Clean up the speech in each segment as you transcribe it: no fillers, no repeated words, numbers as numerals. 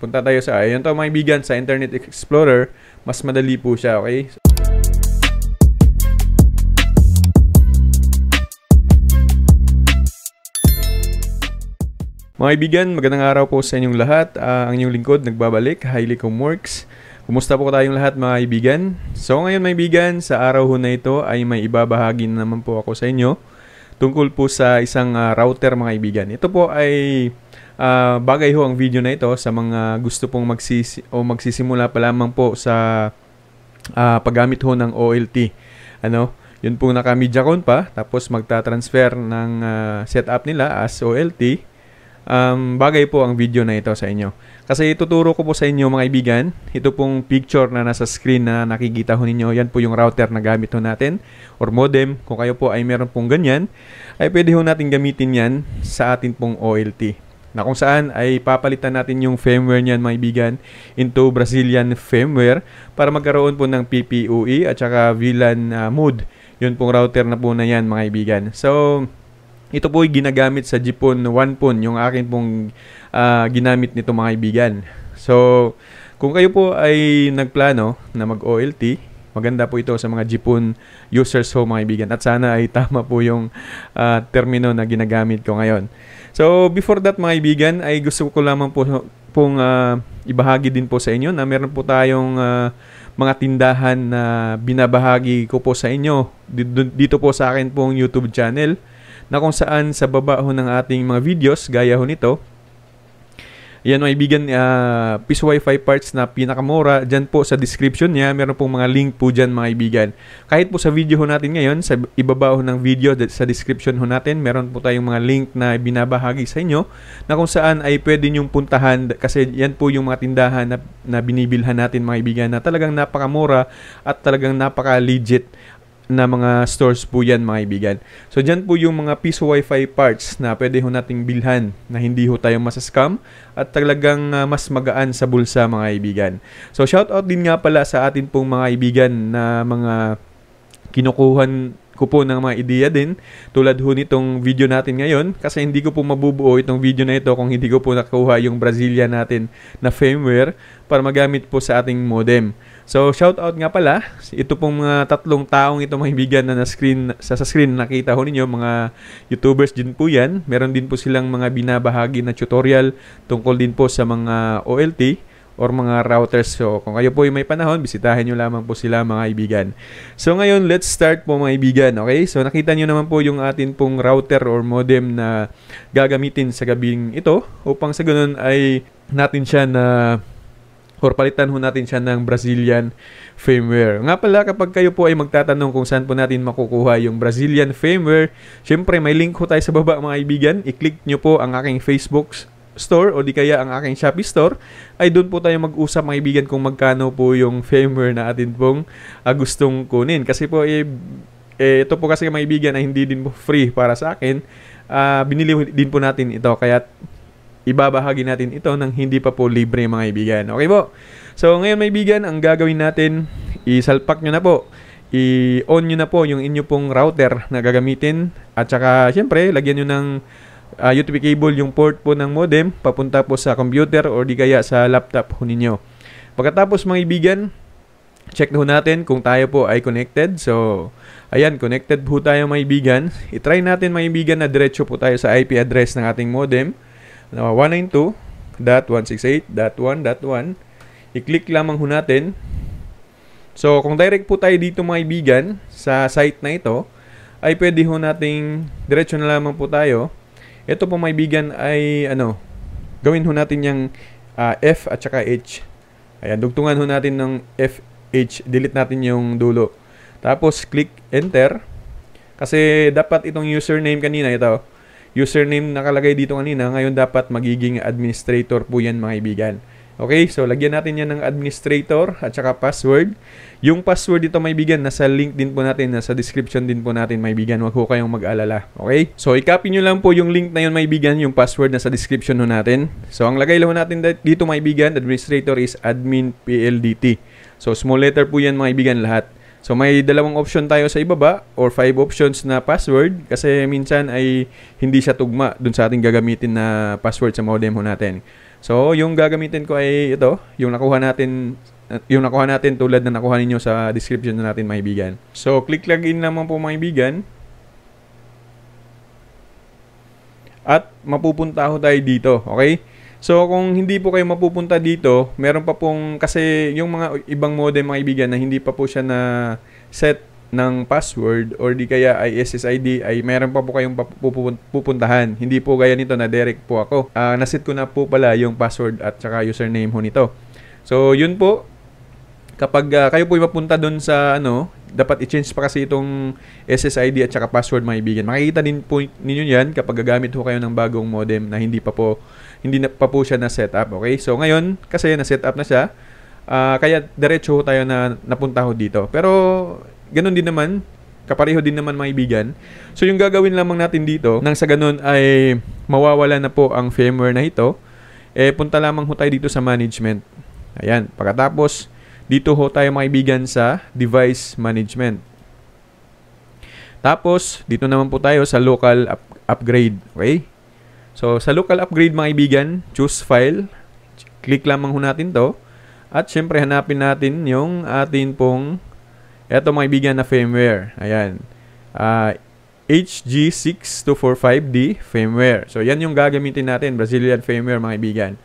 punta tayo sa, ayun to mga kaibigan, sa Internet Explorer. Mas madali po siya, okay? Mga kaibigan, magandang araw po sa inyong lahat. Ang inyong lingkod, nagbabalik, Hailey Comworks. Kumusta po tayong lahat mga kaibigan? So ngayon mga kaibigan, sa araw ho na ito ay may ibabahagi naman po ako sa inyo tungkol po sa isang router mga kaibigan. Ito po ay bagay ho ang video na ito sa mga gusto pong magsisimula pa lamang po sa paggamit ho ng OLT. Yun pong naka-MediaCon pa, tapos magta-transfer ng setup nila as OLT. Bagay po ang video na ito sa inyo. Kasi ituturo ko po sa inyo mga kaibigan, ito pong picture na nasa screen na nakikita ho ninyo, yan po yung router na gamit ho natin or modem. Kung kayo po ay meron pong ganyan, ay pwede ho natin gamitin yan sa atin pong OLT, na kung saan ay papalitan natin yung firmware niyan mga kaibigan into Brazilian firmware para magkaroon po ng PPOE at saka VLAN mode. Yun pong router na po na yan mga kaibigan. So ito po ay ginagamit sa Jipon 1 Pon, yung akin pong ginamit nito mga kaibigan. So kung kayo po ay nagplano na mag-OLT, maganda po ito sa mga Jipon users ho mga kaibigan. At sana ay tama po yung termino na ginagamit ko ngayon. So before that mga kaibigan, ay gusto ko lamang po pong ibahagi din po sa inyo na meron po tayong mga tindahan na binabahagi ko po sa inyo dito po sa akin pong YouTube channel, na kung saan sa baba ho ng ating mga videos gaya ho nito, yan mga kaibigan, Peace Wi-Fi parts na pinakamura, dyan po sa description niya, meron pong mga link po dyan mga kaibigan. Kahit po sa video ho natin ngayon, sa ibaba ho ng video, sa description ho natin, meron po tayong mga link na binabahagi sa inyo, na kung saan ay pwede nyong puntahan, kasi yan po yung mga tindahan na binibilhan natin mga kaibigan, na talagang napakamura at talagang napaka-legit na mga stores po yan mga kaibigan. So dyan po yung mga Peace Wi-Fi parts na pwede ho nating bilhan na hindi ho tayo masascam at talagang mas magaan sa bulsa mga kaibigan. So shoutout din nga pala sa atin pong mga kaibigan na mga kinukuhan ko po ng mga ideya din tulad ho nitong video natin ngayon, kasi hindi ko po mabubuo itong video na ito kung hindi ko po nakuha yung Brazilian natin na firmware para magamit po sa ating modem. So shoutout nga pala, ito pong mga tatlong taong ito mga kaibigan na sa screen nakita ho ninyo, mga YouTubers din po yan. Meron din po silang mga binabahagi na tutorial tungkol din po sa mga OLT or mga routers. So kung kayo po ay may panahon, bisitahin nyo lamang po sila mga kaibigan. So ngayon, let's start po mga kaibigan. Okay, so nakita nyo naman po yung atin pong router or modem na gagamitin sa gabing ito, upang sa ganun ay natin siya na or palitan ho natin siya ng Brazilian firmware. Nga pala, kapag kayo po ay magtatanong kung saan po natin makukuha yung Brazilian firmware, syempre may link ho tayo sa baba mga kaibigan. I-click nyo po ang aking Facebook store o di kaya ang aking Shopee store, ay doon po tayo mag-usap mga kaibigan kung magkano po yung firmware na atin pong gustong kunin. Kasi po ito po kasi mga kaibigan ay hindi din po free para sa akin. Binili din po natin ito, kaya ibabahagi natin ito ng hindi pa po libre mga kaibigan. Okay po? So ngayon mga kaibigan, ang gagawin natin, isalpak nyo na po, i-on nyo na po yung inyo pong router na gagamitin, at saka syempre lagyan nyo ng USB cable yung port po ng modem papunta po sa computer or di kaya sa laptop ho ninyo. Pagkatapos mga kaibigan, check na ho natin kung tayo po ay connected. So ayan, connected po tayo mga kaibigan. I-try natin mga kaibigan na diretso po tayo sa IP address ng ating modem, 192.168.1.1. I-click lamang ho natin. So kung direct po tayo dito mga kaibigan sa site na ito, ay pwede ho nating diretso na lamang po tayo. Ito po mga kaibigan ay gawin ho natin yung F at saka H. Ayan, dugtungan ho natin ng FH, delete natin yung dulo. Tapos click enter. Kasi dapat itong username kanina, ito username nakalagay dito kanina, ngayon dapat magiging administrator po yan mga kaibigan. Okay, so lagyan natin yan ng administrator at saka password. Yung password dito mga kaibigan, nasa link din po natin, nasa description din po natin mga kaibigan, huwag ho kayong mag-alala. Okay, so i-copy nyo lang po yung link na yun mga kaibigan, yung password nasa description ho natin. So ang lagay lang natin dito mga kaibigan, administrator is admin PLDT. So small letter po yan mga kaibigan lahat. So may dalawang option tayo sa ibaba or 5 options na password kasi minsan ay hindi siya tugma dun sa ating gagamitin na password sa modem ho natin. So, yung gagamitin ko ay ito, yung nakuha natin tulad na nakuha ninyo sa description na natin, mga kaibigan. So, click login naman po, mga kaibigan. At mapupunta ho tayo dito, okay? So, kung hindi po kayo mapupunta dito, meron pa pong, kasi yung mga ibang modem, mga kaibigan, na hindi pa po siya na set ng password or di kaya ay SSID, ay meron pa po kayong pupuntahan. Hindi po gaya nito na direct po ako. Naset ko na po pala yung password at saka username ho nito. So, yun po. Kapag kayo po mapunta doon sa dapat i-change pa kasi itong SSID at saka password, mga kaibigan. Makikita din po ninyo yan kapag gagamit ho kayo ng bagong modem na hindi pa po siya na set up. Okay? So, ngayon, kasi na set up na siya, kaya diretso ho tayo na napunta ho dito. Pero ganun din naman, kapareho din naman, mga kaibigan. So, yung gagawin lamang natin dito, nang sa ganun ay mawawala na po ang firmware na ito, punta lamang ho tayo dito sa management. Ayan, pagkatapos, dito ho tayo, mga kaibigan, sa device management. Tapos, dito naman po tayo sa local upgrade. Okay? So, sa local upgrade, mga kaibigan, choose file. Click lamang ho natin to. At syempre, hanapin natin yung atin pong eto, mga kaibigan, na firmware. Ayan. HG6245D firmware. So, yan yung gagamitin natin. Brazilian firmware, mga kaibigan.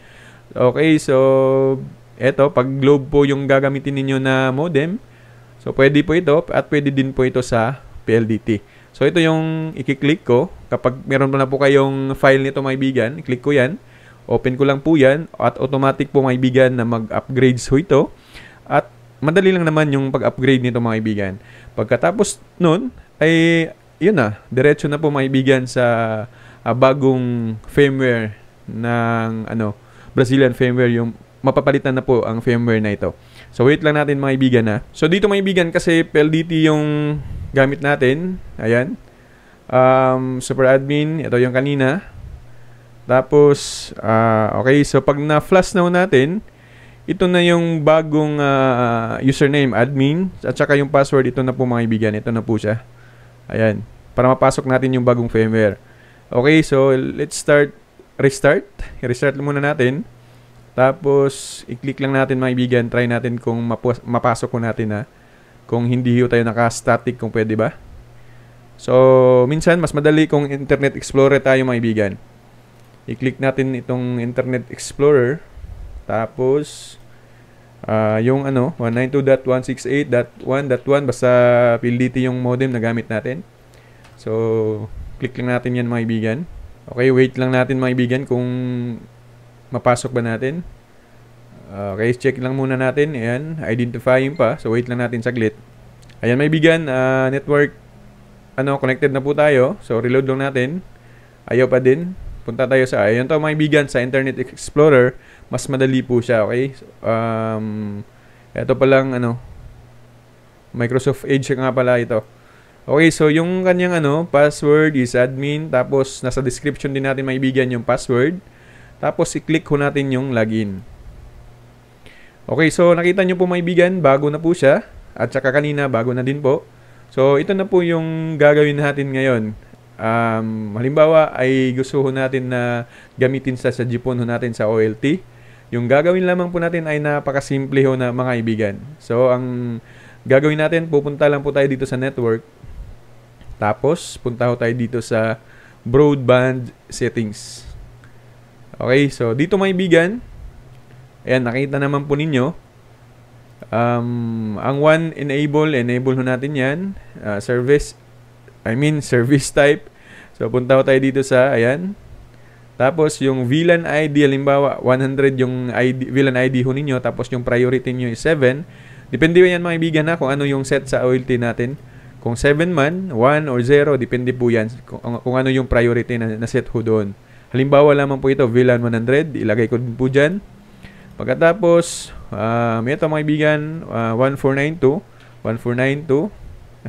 Okay, so eto, pag Globe po yung gagamitin ninyo na modem. So, pwede po ito at pwede din po ito sa PLDT. So, ito yung i-click ko. Kapag meron na po kayong file nito, mga kaibigan, i-click ko yan. Open ko lang po yan at automatic po, mga kaibigan, na mag-upgrades ho ito. At madali lang naman yung pag-upgrade nito, mga kaibigan. Pagkatapos nun, ay yun na, diretso na po, mga kaibigan, sa bagong firmware ng Brazilian firmware, yung mapapalitan na po ang firmware na ito. So, wait lang natin, mga kaibigan, na. So, dito, mga kaibigan, kasi PLDT yung gamit natin. Ayan. Super admin, ito yung kanina. Tapos, okay, so pag na-flash na natin, ito na yung bagong username, admin, at saka yung password, ito na po, mga kaibigan. Ito na po siya. Ayan. Para mapasok natin yung bagong firmware. Okay, so let's restart. I-restart muna natin. Tapos, i-click lang natin, mga kaibigan. Try natin kung mapasok ko natin kung hindi tayo naka-static, kung pwede ba. So, minsan, mas madali kung Internet Explorer tayo, mga kaibigan. I-click natin itong Internet Explorer. Tapos, yung 192.168.1.1, basta PLDT yung modem na gamit natin. So, click lang natin yan, mga kaibigan. Okay, wait lang natin, mga kaibigan, kung mapasok ba natin. Okay, check lang muna natin. Ayan, identifying pa. So, wait lang natin saglit. Ayan, mga kaibigan, network, connected na po tayo. So, reload lang natin. Ayaw pa din. Punta tayo sa, ayan to, mga kaibigan, sa Internet Explorer. Mas madali po siya, okay? Ito palang, Microsoft Edge nga pala ito. Okay, so yung kanyang, password is admin. Tapos, nasa description din natin, mga kaibigan, yung password. Tapos, i-click ho natin yung login. Okay, so nakita nyo po, mga kaibigan, bago na po siya. At saka kanina, bago na din po. So, ito na po yung gagawin natin ngayon. Halimbawa, ay gusto ho natin na gamitin sa GPON ho natin sa OLT. Yung gagawin lamang po natin ay napakasimple ho, na mga kaibigan. So, ang gagawin natin, pupunta lang po tayo dito sa network. Tapos, punta ho tayo dito sa broadband settings. Okay, so dito, mga kaibigan, ayan, nakita naman po ninyo. Ang one, enable ho natin yan. Service type. So, punta ho tayo dito sa, ayan. Tapos, yung VLAN ID, halimbawa, 100 yung VLAN ID ho ninyo. Tapos, yung priority nyo is 7. Depende yan, mga kaibigan, kung ano yung set sa OLT natin. Kung 7 man, 1 or 0, depende po yan kung ano yung priority na set ho doon. Halimbawa lamang po ito, VLAN 100. Ilagay ko din po dyan. Pagkatapos, ito, mga kaibigan, 1492.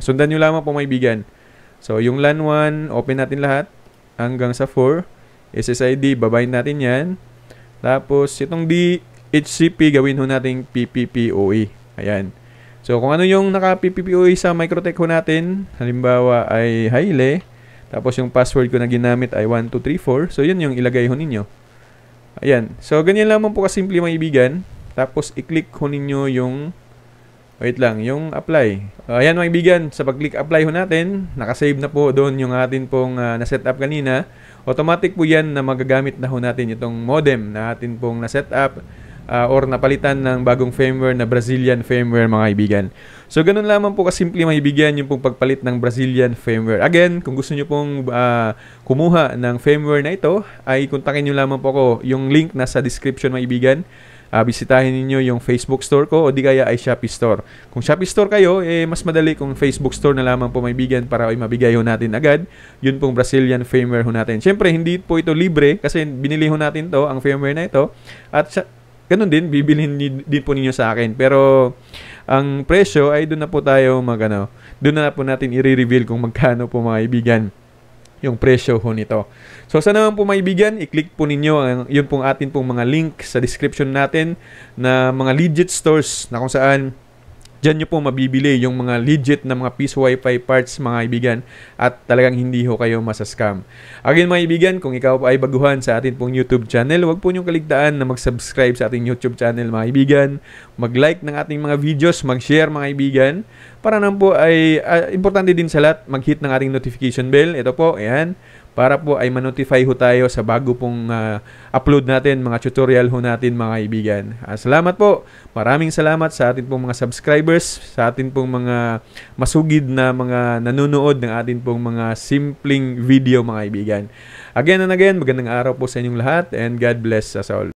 Sundan nyo lamang po, mga kaibigan. So, yung LAN 1, open natin lahat hanggang sa 4. SSID, babayin natin yan. Tapos, itong DHCP, gawin ho natin PPPoE. Ayan. So, kung ano yung naka-PPPoE sa Microtech ho natin, halimbawa ay Haile. Tapos, yung password ko na ginamit ay 1234. So, yun yung ilagay ho ninyo. Ayan. So, ganyan lamang po kasimple mga kaibigan. Tapos, i-click ho ninyo yung, wait lang, yung apply. Ayan mga kaibigan, sa pag-click apply ho natin, nakasave na po doon yung atin pong na-set up kanina. Automatic po yan na magagamit na ho natin itong modem na atin pong na-set up or napalitan ng bagong firmware na Brazilian firmware mga kaibigan. So, ganun lamang po kasimple mga kaibigan yung pong pagpalit ng Brazilian firmware. Again, kung gusto nyo pong kumuha ng firmware na ito, ay kontakin nyo lamang po ako. Yung link nasa description mga kaibigan. Bisitahin niyo yung Facebook store ko o di kaya ay Shopee store. Kung Shopee store kayo, mas madali kung Facebook store na lamang po maibigan para ay mabigay ho natin agad. Yun pong Brazilian firmware ho natin. Siyempre, hindi po ito libre kasi binili ho natin to, ang firmware na ito. At ganun din, bibilhin din po ninyo sa akin. Pero, ang presyo ay doon na po tayo doon na po natin i-reveal kung magkano po mga kaibigan yung presyo ho nito. So, sa naman po maibigan, i-click po ninyo yun pong atin pong mga link sa description natin na mga legit stores na kung saan dyan nyo po mabibili yung mga legit na mga piece Wi-Fi parts mga kaibigan at talagang hindi ho kayo masascam. Again mga kaibigan, kung ikaw ay baguhan sa atin pong YouTube channel, huwag po nyong kaligtaan na mag-subscribe sa ating YouTube channel mga kaibigan, mag-like ng ating mga videos, mag-share mga kaibigan, para naman po ay importante din sa lahat, mag-hit ng ating notification bell. Ito po, ayan, para po ay ma-notify ho tayo sa bago pong upload natin, mga tutorial ho natin mga kaibigan. Salamat po. Maraming salamat sa atin pong mga subscribers, sa atin pong mga masugid na mga nanonood ng atin pong mga simpleng video mga kaibigan. Again and again, magandang araw po sa inyong lahat and God bless us all.